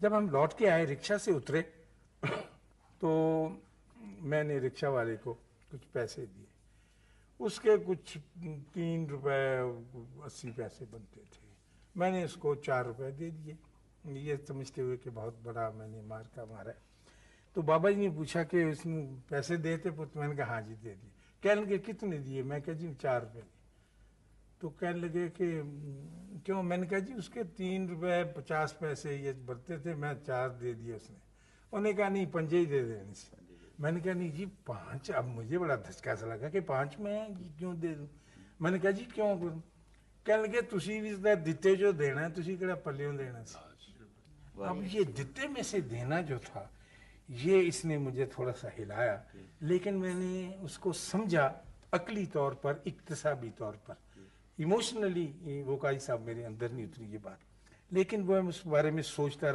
जब हम लौट के आए, रिक्शा से उतरे तो मैंने रिक्शा वाले को कुछ पैसे दिए। उसके कुछ 3 रुपए 80 पैसे बनते थे। मैंने उसको 4 रुपए दे दिए, ये समझते हुए कि बहुत बड़ा मैंने मार का मारा है। तो बाबा जी ने पूछा कि उसने पैसे देते पुत्र? मैंने कहा हाँ जी दे दिए। कहने लगे कितने दिए? मैं कहा जी 4 रुपए दिए। तो कहने लगे कि क्यों? मैंने कहा जी उसके 3 रुपए 50 पैसे ये बढ़ते थे, मैं 4 दे दिए उसने। उन्होंने कहा नहीं 5 ही दे देने से। मैंने कहा नहीं जी 5। अब मुझे बड़ा धचका सा लगा कि 5 में क्यों दे दूं। मैंने कहा जी क्यों करूं? कहने लगे तुसी भी दिते जो देना है, तुसी केड़ा पल्लियों देना सी। अब ये दिते में से देना जो था, ये इसने मुझे थोड़ा सा हिलाया, लेकिन मैंने उसको समझा अकली तौर पर, इक्तसाबी तौर पर। इमोशनली वो काजी साहब मेरे अंदर नहीं उतरी ये बात, लेकिन वो उस बारे में सोचता